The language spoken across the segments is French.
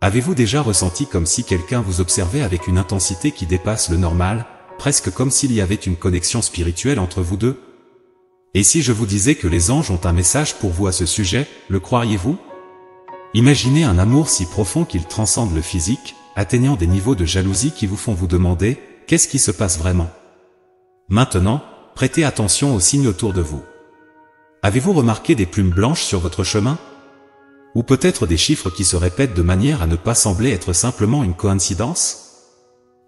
Avez-vous déjà ressenti comme si quelqu'un vous observait avec une intensité qui dépasse le normal, presque comme s'il y avait une connexion spirituelle entre vous deux? Et si je vous disais que les anges ont un message pour vous à ce sujet, le croiriez-vous? Imaginez un amour si profond qu'il transcende le physique, atteignant des niveaux de jalousie qui vous font vous demander « Qu'est-ce qui se passe vraiment ?» Maintenant, prêtez attention aux signes autour de vous. Avez-vous remarqué des plumes blanches sur votre chemin? Ou peut-être des chiffres qui se répètent de manière à ne pas sembler être simplement une coïncidence?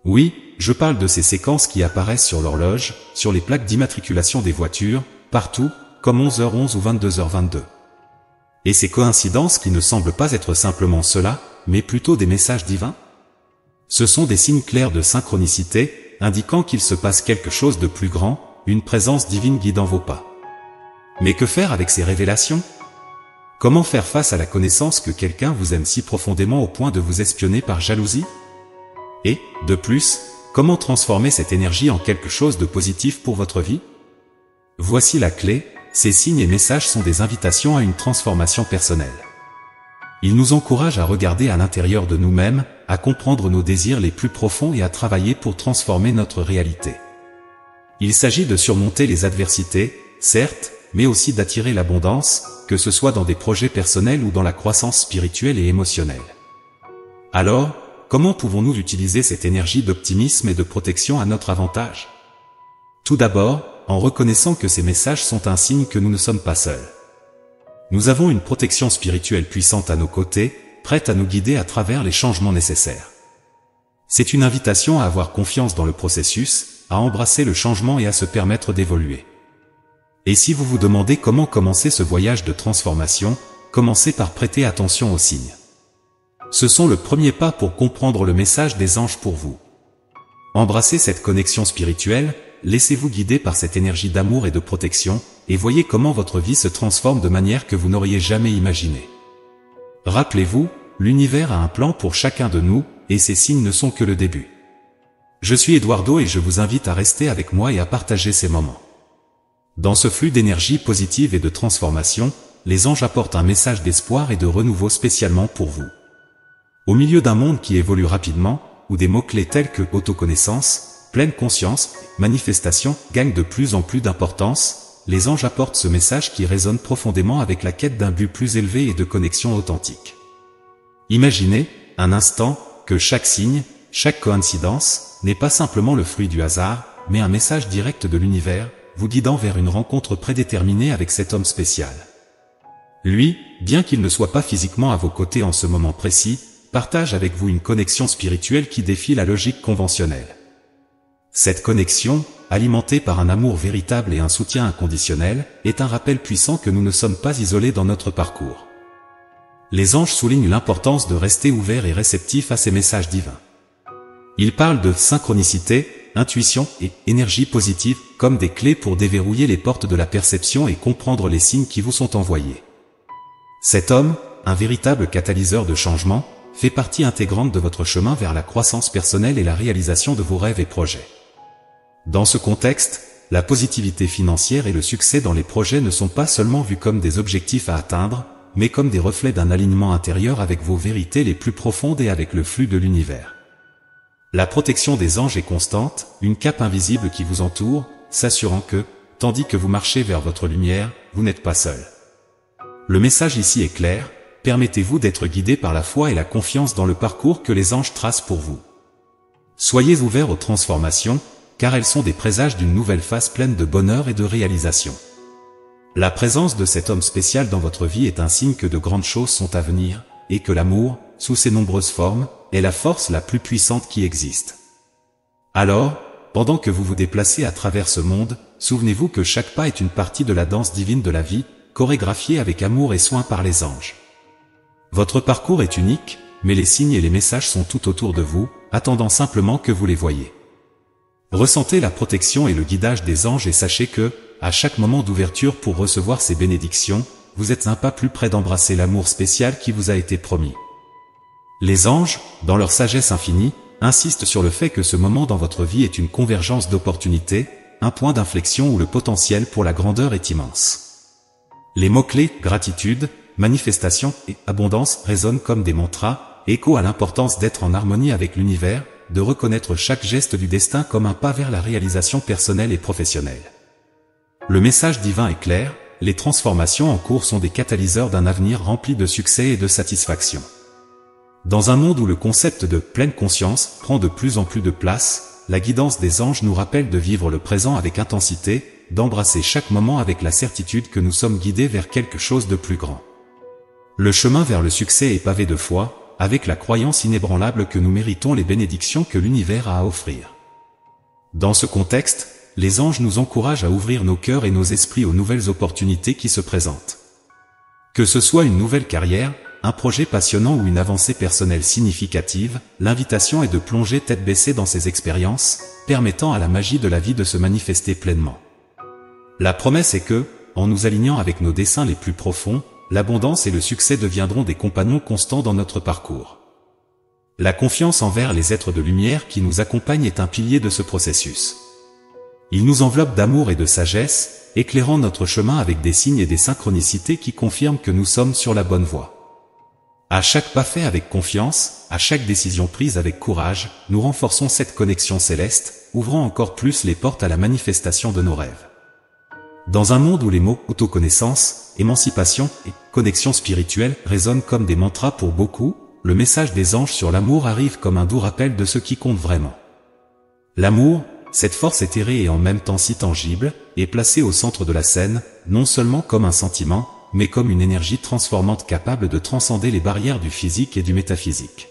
Oui, je parle de ces séquences qui apparaissent sur l'horloge, sur les plaques d'immatriculation des voitures, partout, comme 11h11 ou 22h22. Et ces coïncidences qui ne semblent pas être simplement cela, mais plutôt des messages divins? Ce sont des signes clairs de synchronicité, indiquant qu'il se passe quelque chose de plus grand, une présence divine guidant vos pas. Mais que faire avec ces révélations? Comment faire face à la connaissance que quelqu'un vous aime si profondément au point de vous espionner par jalousie? Et, de plus, comment transformer cette énergie en quelque chose de positif pour votre vie? Voici la clé, ces signes et messages sont des invitations à une transformation personnelle. Ils nous encouragent à regarder à l'intérieur de nous-mêmes, à comprendre nos désirs les plus profonds et à travailler pour transformer notre réalité. Il s'agit de surmonter les adversités, certes, mais aussi d'attirer l'abondance, que ce soit dans des projets personnels ou dans la croissance spirituelle et émotionnelle. Alors, comment pouvons-nous utiliser cette énergie d'optimisme et de protection à notre avantage? Tout d'abord, en reconnaissant que ces messages sont un signe que nous ne sommes pas seuls. Nous avons une protection spirituelle puissante à nos côtés, prête à nous guider à travers les changements nécessaires. C'est une invitation à avoir confiance dans le processus, à embrasser le changement et à se permettre d'évoluer. Et si vous vous demandez comment commencer ce voyage de transformation, commencez par prêter attention aux signes. Ce sont le premier pas pour comprendre le message des anges pour vous. Embrassez cette connexion spirituelle, laissez-vous guider par cette énergie d'amour et de protection, et voyez comment votre vie se transforme de manière que vous n'auriez jamais imaginée. Rappelez-vous, l'univers a un plan pour chacun de nous, et ces signes ne sont que le début. Je suis Eduardo et je vous invite à rester avec moi et à partager ces moments. Dans ce flux d'énergie positive et de transformation, les anges apportent un message d'espoir et de renouveau spécialement pour vous. Au milieu d'un monde qui évolue rapidement, où des mots-clés tels que autoconnaissance, pleine conscience, manifestation gagnent de plus en plus d'importance, les anges apportent ce message qui résonne profondément avec la quête d'un but plus élevé et de connexion authentique. Imaginez, un instant, que chaque signe, chaque coïncidence, n'est pas simplement le fruit du hasard, mais un message direct de l'univers, vous guidant vers une rencontre prédéterminée avec cet homme spécial. Lui, bien qu'il ne soit pas physiquement à vos côtés en ce moment précis, partage avec vous une connexion spirituelle qui défie la logique conventionnelle. Cette connexion, alimentée par un amour véritable et un soutien inconditionnel, est un rappel puissant que nous ne sommes pas isolés dans notre parcours. Les anges soulignent l'importance de rester ouverts et réceptifs à ces messages divins. Ils parlent de synchronicité, intuition et énergie positive comme des clés pour déverrouiller les portes de la perception et comprendre les signes qui vous sont envoyés. Cet homme, un véritable catalyseur de changement, fait partie intégrante de votre chemin vers la croissance personnelle et la réalisation de vos rêves et projets. Dans ce contexte, la positivité financière et le succès dans les projets ne sont pas seulement vus comme des objectifs à atteindre, mais comme des reflets d'un alignement intérieur avec vos vérités les plus profondes et avec le flux de l'univers. La protection des anges est constante, une cape invisible qui vous entoure, s'assurant que, tandis que vous marchez vers votre lumière, vous n'êtes pas seul. Le message ici est clair, permettez-vous d'être guidé par la foi et la confiance dans le parcours que les anges tracent pour vous. Soyez ouverts aux transformations, car elles sont des présages d'une nouvelle phase pleine de bonheur et de réalisation. La présence de cet homme spécial dans votre vie est un signe que de grandes choses sont à venir, et que l'amour, sous ses nombreuses formes, est la force la plus puissante qui existe. Alors, pendant que vous vous déplacez à travers ce monde, souvenez-vous que chaque pas est une partie de la danse divine de la vie, chorégraphiée avec amour et soin par les anges. Votre parcours est unique, mais les signes et les messages sont tout autour de vous, attendant simplement que vous les voyiez. Ressentez la protection et le guidage des anges et sachez que, à chaque moment d'ouverture pour recevoir ces bénédictions, vous êtes un pas plus près d'embrasser l'amour spécial qui vous a été promis. Les anges, dans leur sagesse infinie, insistent sur le fait que ce moment dans votre vie est une convergence d'opportunités, un point d'inflexion où le potentiel pour la grandeur est immense. Les mots-clés « gratitude »,« manifestation » et « abondance » résonnent comme des mantras, écho à l'importance d'être en harmonie avec l'univers, de reconnaître chaque geste du destin comme un pas vers la réalisation personnelle et professionnelle. Le message divin est clair, les transformations en cours sont des catalyseurs d'un avenir rempli de succès et de satisfaction. Dans un monde où le concept de pleine conscience prend de plus en plus de place, la guidance des anges nous rappelle de vivre le présent avec intensité, d'embrasser chaque moment avec la certitude que nous sommes guidés vers quelque chose de plus grand. Le chemin vers le succès est pavé de foi, avec la croyance inébranlable que nous méritons les bénédictions que l'univers a à offrir. Dans ce contexte, les anges nous encouragent à ouvrir nos cœurs et nos esprits aux nouvelles opportunités qui se présentent. Que ce soit une nouvelle carrière, un projet passionnant ou une avancée personnelle significative, l'invitation est de plonger tête baissée dans ces expériences, permettant à la magie de la vie de se manifester pleinement. La promesse est que, en nous alignant avec nos desseins les plus profonds, l'abondance et le succès deviendront des compagnons constants dans notre parcours. La confiance envers les êtres de lumière qui nous accompagnent est un pilier de ce processus. Ils nous enveloppent d'amour et de sagesse, éclairant notre chemin avec des signes et des synchronicités qui confirment que nous sommes sur la bonne voie. À chaque pas fait avec confiance, à chaque décision prise avec courage, nous renforçons cette connexion céleste, ouvrant encore plus les portes à la manifestation de nos rêves. Dans un monde où les mots autoconnaissance, émancipation et connexion spirituelle résonnent comme des mantras pour beaucoup, le message des anges sur l'amour arrive comme un doux rappel de ce qui compte vraiment. L'amour, cette force éthérée et en même temps si tangible, est placée au centre de la scène, non seulement comme un sentiment, mais comme une énergie transformante capable de transcender les barrières du physique et du métaphysique.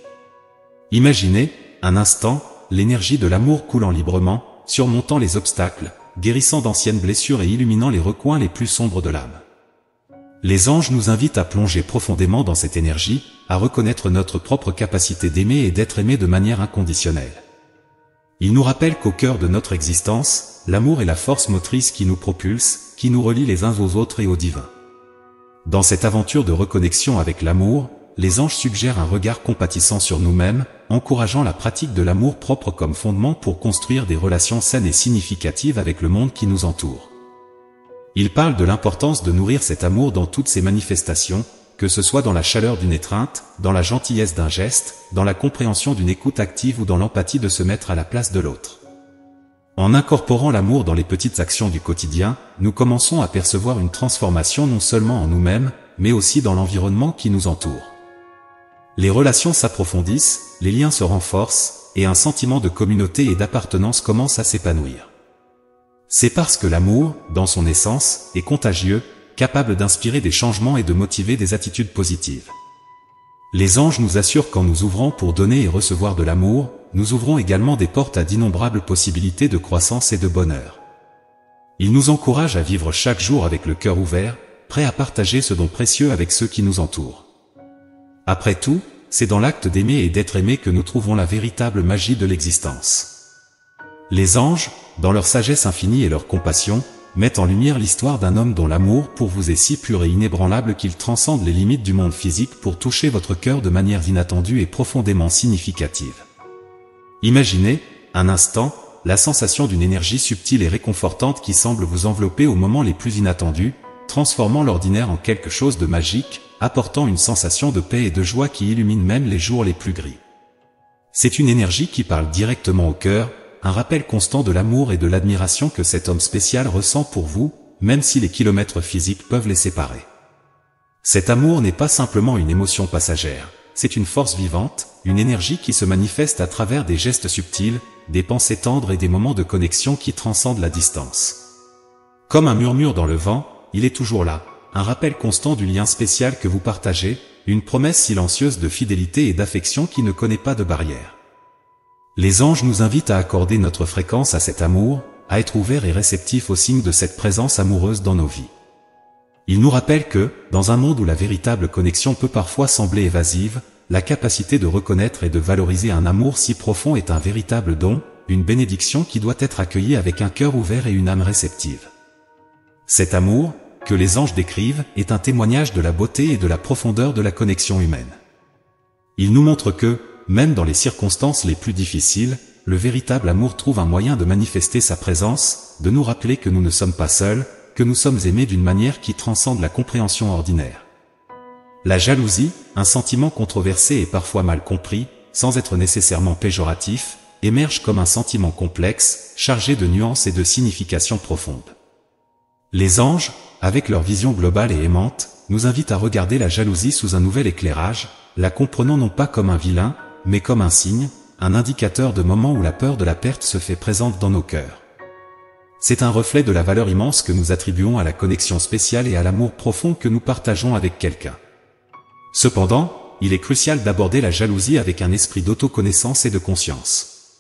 Imaginez, un instant, l'énergie de l'amour coulant librement, surmontant les obstacles, guérissant d'anciennes blessures et illuminant les recoins les plus sombres de l'âme. Les anges nous invitent à plonger profondément dans cette énergie, à reconnaître notre propre capacité d'aimer et d'être aimé de manière inconditionnelle. Ils nous rappellent qu'au cœur de notre existence, l'amour est la force motrice qui nous propulse, qui nous relie les uns aux autres et au divin. Dans cette aventure de reconnexion avec l'amour, les anges suggèrent un regard compatissant sur nous-mêmes, encourageant la pratique de l'amour propre comme fondement pour construire des relations saines et significatives avec le monde qui nous entoure. Ils parlent de l'importance de nourrir cet amour dans toutes ses manifestations, que ce soit dans la chaleur d'une étreinte, dans la gentillesse d'un geste, dans la compréhension d'une écoute active ou dans l'empathie de se mettre à la place de l'autre. En incorporant l'amour dans les petites actions du quotidien, nous commençons à percevoir une transformation non seulement en nous-mêmes, mais aussi dans l'environnement qui nous entoure. Les relations s'approfondissent, les liens se renforcent, et un sentiment de communauté et d'appartenance commence à s'épanouir. C'est parce que l'amour, dans son essence, est contagieux, capable d'inspirer des changements et de motiver des attitudes positives. Les anges nous assurent qu'en nous ouvrant pour donner et recevoir de l'amour, nous ouvrons également des portes à d'innombrables possibilités de croissance et de bonheur. Ils nous encouragent à vivre chaque jour avec le cœur ouvert, prêts à partager ce don précieux avec ceux qui nous entourent. Après tout, c'est dans l'acte d'aimer et d'être aimé que nous trouvons la véritable magie de l'existence. Les anges, dans leur sagesse infinie et leur compassion, mettent en lumière l'histoire d'un homme dont l'amour pour vous est si pur et inébranlable qu'il transcende les limites du monde physique pour toucher votre cœur de manière inattendue et profondément significative. Imaginez, un instant, la sensation d'une énergie subtile et réconfortante qui semble vous envelopper aux moments les plus inattendus, transformant l'ordinaire en quelque chose de magique, apportant une sensation de paix et de joie qui illumine même les jours les plus gris. C'est une énergie qui parle directement au cœur, un rappel constant de l'amour et de l'admiration que cet homme spécial ressent pour vous, même si les kilomètres physiques peuvent les séparer. Cet amour n'est pas simplement une émotion passagère, c'est une force vivante, une énergie qui se manifeste à travers des gestes subtils, des pensées tendres et des moments de connexion qui transcendent la distance. Comme un murmure dans le vent, il est toujours là, un rappel constant du lien spécial que vous partagez, une promesse silencieuse de fidélité et d'affection qui ne connaît pas de barrière. Les anges nous invitent à accorder notre fréquence à cet amour, à être ouverts et réceptifs aux signes de cette présence amoureuse dans nos vies. Ils nous rappellent que, dans un monde où la véritable connexion peut parfois sembler évasive, la capacité de reconnaître et de valoriser un amour si profond est un véritable don, une bénédiction qui doit être accueillie avec un cœur ouvert et une âme réceptive. Cet amour, que les anges décrivent, est un témoignage de la beauté et de la profondeur de la connexion humaine. Il nous montre que, même dans les circonstances les plus difficiles, le véritable amour trouve un moyen de manifester sa présence, de nous rappeler que nous ne sommes pas seuls, que nous sommes aimés d'une manière qui transcende la compréhension ordinaire. La jalousie, un sentiment controversé et parfois mal compris, sans être nécessairement péjoratif, émerge comme un sentiment complexe, chargé de nuances et de significations profondes. Les anges, avec leur vision globale et aimante, nous invitent à regarder la jalousie sous un nouvel éclairage, la comprenant non pas comme un vilain, mais comme un signe, un indicateur de moment où la peur de la perte se fait présente dans nos cœurs. C'est un reflet de la valeur immense que nous attribuons à la connexion spéciale et à l'amour profond que nous partageons avec quelqu'un. Cependant, il est crucial d'aborder la jalousie avec un esprit d'autoconnaissance et de conscience.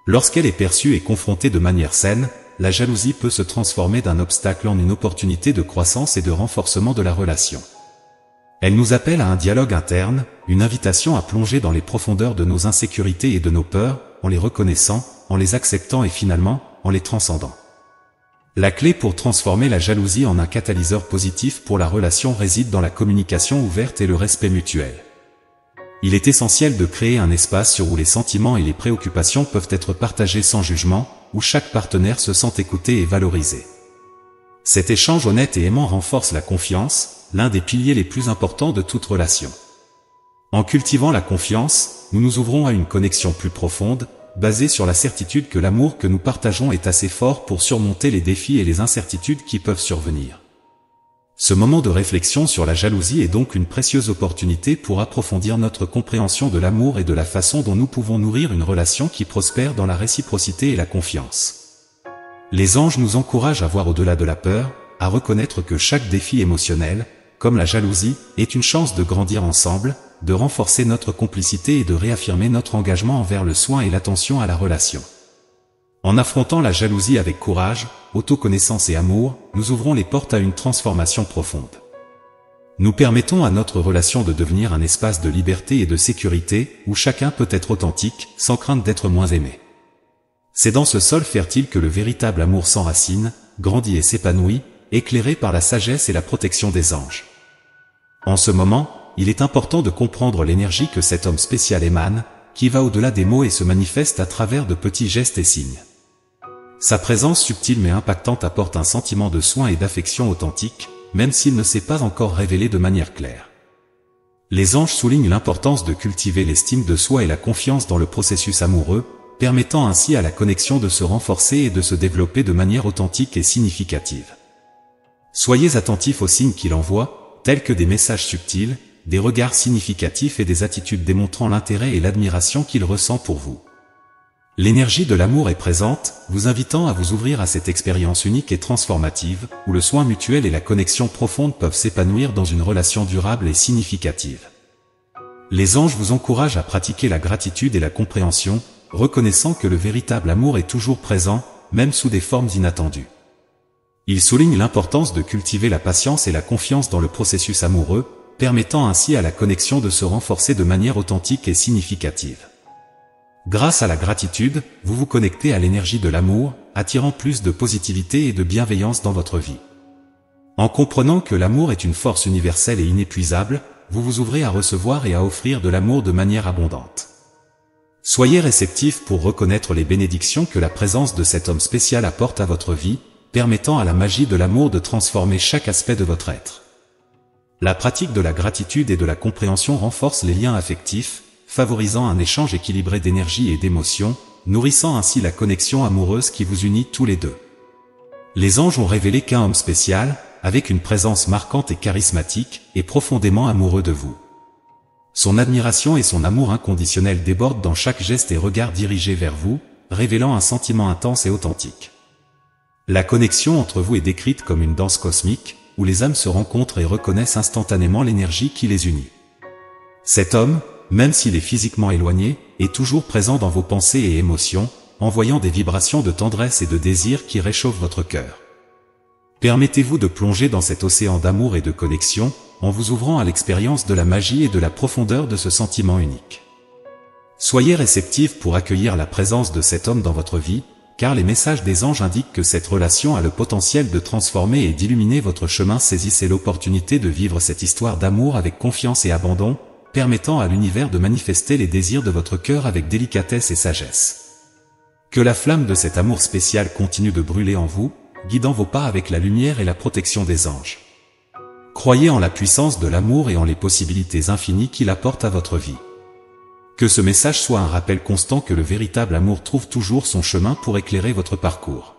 Lorsqu'elle est perçue et confrontée de manière saine, la jalousie peut se transformer d'un obstacle en une opportunité de croissance et de renforcement de la relation. Elle nous appelle à un dialogue interne, une invitation à plonger dans les profondeurs de nos insécurités et de nos peurs, en les reconnaissant, en les acceptant et finalement, en les transcendant. La clé pour transformer la jalousie en un catalyseur positif pour la relation réside dans la communication ouverte et le respect mutuel. Il est essentiel de créer un espace où les sentiments et les préoccupations peuvent être partagés sans jugement, où chaque partenaire se sent écouté et valorisé. Cet échange honnête et aimant renforce la confiance, l'un des piliers les plus importants de toute relation. En cultivant la confiance, nous nous ouvrons à une connexion plus profonde, basée sur la certitude que l'amour que nous partageons est assez fort pour surmonter les défis et les incertitudes qui peuvent survenir. Ce moment de réflexion sur la jalousie est donc une précieuse opportunité pour approfondir notre compréhension de l'amour et de la façon dont nous pouvons nourrir une relation qui prospère dans la réciprocité et la confiance. Les anges nous encouragent à voir au-delà de la peur, à reconnaître que chaque défi émotionnel, comme la jalousie, est une chance de grandir ensemble, de renforcer notre complicité et de réaffirmer notre engagement envers le soin et l'attention à la relation. En affrontant la jalousie avec courage, autoconnaissance et amour, nous ouvrons les portes à une transformation profonde. Nous permettons à notre relation de devenir un espace de liberté et de sécurité, où chacun peut être authentique, sans crainte d'être moins aimé. C'est dans ce sol fertile que le véritable amour s'enracine, grandit et s'épanouit, éclairé par la sagesse et la protection des anges. En ce moment, il est important de comprendre l'énergie que cet homme spécial émane, qui va au-delà des mots et se manifeste à travers de petits gestes et signes. Sa présence subtile mais impactante apporte un sentiment de soin et d'affection authentique, même s'il ne s'est pas encore révélé de manière claire. Les anges soulignent l'importance de cultiver l'estime de soi et la confiance dans le processus amoureux, permettant ainsi à la connexion de se renforcer et de se développer de manière authentique et significative. Soyez attentifs aux signes qu'il envoie, tels que des messages subtils, des regards significatifs et des attitudes démontrant l'intérêt et l'admiration qu'il ressent pour vous. L'énergie de l'amour est présente, vous invitant à vous ouvrir à cette expérience unique et transformative, où le soin mutuel et la connexion profonde peuvent s'épanouir dans une relation durable et significative. Les anges vous encouragent à pratiquer la gratitude et la compréhension, reconnaissant que le véritable amour est toujours présent, même sous des formes inattendues. Ils soulignent l'importance de cultiver la patience et la confiance dans le processus amoureux, permettant ainsi à la connexion de se renforcer de manière authentique et significative. Grâce à la gratitude, vous vous connectez à l'énergie de l'amour, attirant plus de positivité et de bienveillance dans votre vie. En comprenant que l'amour est une force universelle et inépuisable, vous vous ouvrez à recevoir et à offrir de l'amour de manière abondante. Soyez réceptifs pour reconnaître les bénédictions que la présence de cet homme spécial apporte à votre vie, permettant à la magie de l'amour de transformer chaque aspect de votre être. La pratique de la gratitude et de la compréhension renforce les liens affectifs, favorisant un échange équilibré d'énergie et d'émotions, nourrissant ainsi la connexion amoureuse qui vous unit tous les deux. Les anges ont révélé qu'un homme spécial, avec une présence marquante et charismatique, est profondément amoureux de vous. Son admiration et son amour inconditionnel débordent dans chaque geste et regard dirigé vers vous, révélant un sentiment intense et authentique. La connexion entre vous est décrite comme une danse cosmique, où les âmes se rencontrent et reconnaissent instantanément l'énergie qui les unit. Cet homme, même s'il est physiquement éloigné, est toujours présent dans vos pensées et émotions, envoyant des vibrations de tendresse et de désir qui réchauffent votre cœur. Permettez-vous de plonger dans cet océan d'amour et de connexion, en vous ouvrant à l'expérience de la magie et de la profondeur de ce sentiment unique. Soyez réceptifs pour accueillir la présence de cet homme dans votre vie, car les messages des anges indiquent que cette relation a le potentiel de transformer et d'illuminer votre chemin. Saisissez l'opportunité de vivre cette histoire d'amour avec confiance et abandon, permettant à l'univers de manifester les désirs de votre cœur avec délicatesse et sagesse. Que la flamme de cet amour spécial continue de brûler en vous, guidant vos pas avec la lumière et la protection des anges. Croyez en la puissance de l'amour et en les possibilités infinies qu'il apporte à votre vie. Que ce message soit un rappel constant que le véritable amour trouve toujours son chemin pour éclairer votre parcours.